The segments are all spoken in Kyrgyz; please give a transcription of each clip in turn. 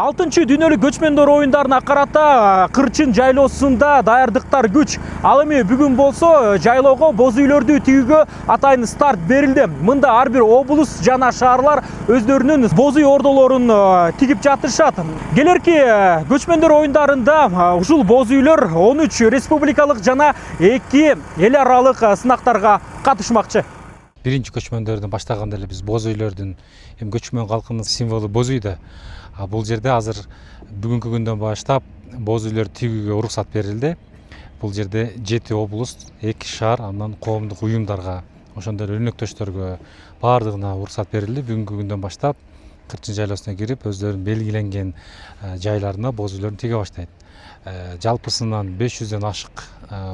6 дүйнөлүк көчмөндөр оюндарына карата Кырчын жайлоосунда даярдыктар күч. Ал эми бүгүн болсо жайлоого боз үйлөрдү тигүүгө атайын старт берилди. Мында ар бир облус жана шаарлар өздөрүнүн боз үй ордолорун тигип жатышат. Келерки көчмөндөр оюндарында ушул боз үйлөр 13 республикалык жана 2 эл аралык сынактарга катышмакчы. Биринчи көчмөндөрдүн баштаганда эле биз боз үйлөрдүн көчмөн калкынын символу боз үйдө. Бул жерде азыр бүгүнкү күндөн баштап боз үйлөр тигүүгө уруксат берилди. Бул жерде 7 облус, 2 шаар, андан коомдук уюмдарга, ошондой эле өнөктөштөргө баардыгына уруксат берилди. Бүгүнкү күндөн баштап Кырчын жайлоосуна кирип, өздөрүнүн белгиленген жайларына боз үйлөрүн тиге баштайт. Жалпысынан 500дөн ашык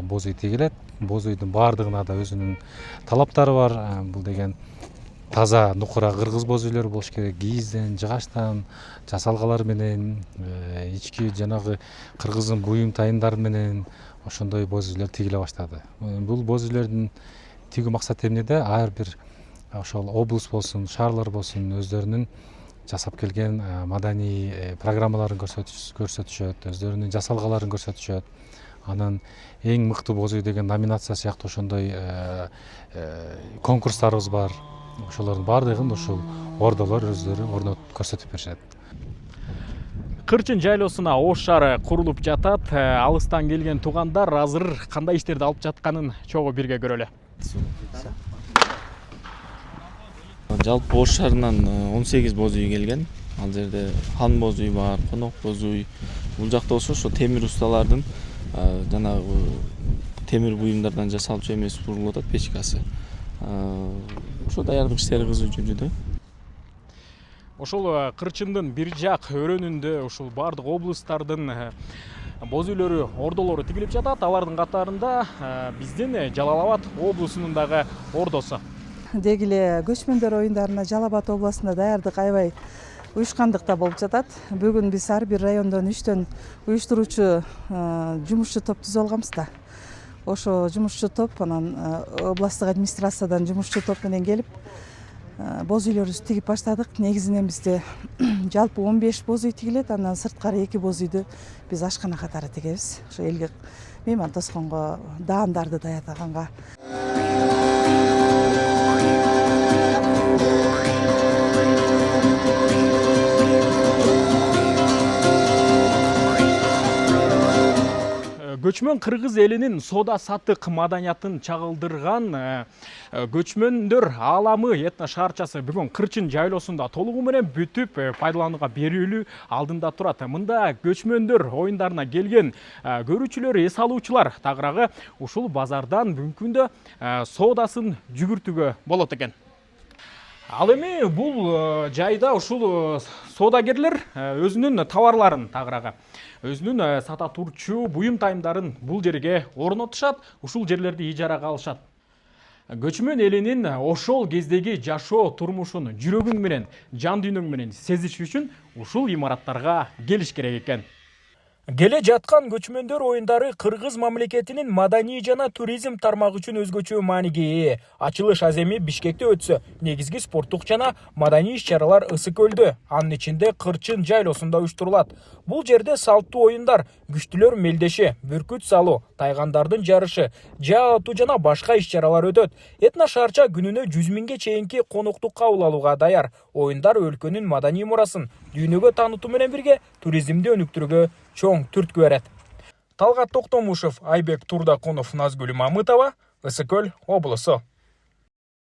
боз үй тигилет. Боз үйдүн баардыгына да өзүнүн талаптары бар. Бул деген таза нукура кыргыз боз үйлөр болуш керек. Кийизден, жыгачтан жасалгалар менен, ички жанагы кыргыздын буюм тайындары менен ошондой боз үйлөр тигиле баштады. Бул боз үйлөрдүн тигүү максаты эмнеде? Ар бир ошол облус болсун, шаарлар болсун, өздөрүнүн жасап келген маданий программаларын көрсөтүшөт, өздөрүнүн жасалгаларын көрсөтүшөт. Анан эң мыкты боз үй деген номинация сыяктуу ошондой конкурстарыбыз бар. Ошолордун баардыгын ушул ордолор өздөрү орнотуп көрсөтүп беришет. Кырчын жайлоосуна ош шаары курулуп жатат. Алыстан келген туугандар азыр кандай иштерди алып жатканын чогуу бирге көрөлү. Жалпы ош шаарынан 18 боз үй келген. Ал жерде хан боз үй бар, конок боз үй. Бул жакта болсо ошо темир усталардын жанагы темир буюмдардан жасалчу эмеси курулуп атат, печкасы. Ошо даярдык иштери кызуу жүрүүдө. Ошол Кырчындын бир жак өрөөнүндө ушул бардык облустардын боз үйлөрү, ордолору тигилип жатат. Алардын катарында биздин Жалал Абад облусунун дагы ордосу. Деги эле көчмөндөр оюндарына Жалал Абад областында даярдык аябай уюшкандыкта болуп жатат. Бүгүн биз ар бир райондон 3төн уюштуруучу жумушчу топ түзүп алганбыз да. Ошо жумушчу топ анан областтык администрациядан жумушчу топ менен келип боз үйлөрүбүздү тигип баштадык. Негизинен бизде жалпы 15 боз үй тигилет, андан сырткары 2 боз үйдү биз ашкана катары тигебиз. Ошо элге мейман тосконго, даамдарды даярдаганга. Көчмөн кыргыз элинин соода саттык маданиятын чагылдырган көчмөндөр ааламы этно шаарчасы бүгүн Кырчын жайлоосунда толугу менен бүтүп пайдаланууга берилүү алдында турат. Мында көчмөндөр оюндарына келген көрүүчүлөр, эс алуучулар тагыраагы ушул базардан бүгүнкү күндө соодасын жүгүртүүгө болот экен. Ал эми бул жайда ушул соодагерлер өзүнүн товарларын тагыраагы өзүнүн сата турчу буюм тайымдарын бул жерге орнотушат, ушул жерлерди ижарага алышат. Көчмөн элинин ошол кездеги жашоо турмушун жүрөгүң менен, жан дүйнөң менен сезиш үчүн ушул имараттарга келиш керек экен. Келе жаткан көчмөндөр оюндары кыргыз мамлекетинин маданий жана туризм тармагы үчүн өзгөчө мааниге ээ. Ачылыш аз эми Бишкекте өтсө, негизги спорттук жана маданий иш-чаралар Ысык-Көлдө, анын ичинде Кырчын жайлоосунда уюштурулат. Бул жерде салттуу оюндар, күчтүлөр мелдеши, бүркүт салуу, тайгандардын жарышы, жаа атуу жана башка иш-чаралар өтөт. Этно шаарча күнүнө 100 миңге чейинки конукту кабыл алууга даяр. Оюндар өлкөнүн маданий мурасын дүйнөгө таанытуу менен бирге туризмди өнүктүрүүгө чоң түрткү берет. Талгат Токтомушев, Айбек Турдакунов, Назгүл Мамытова, Ысык-Көл облусу.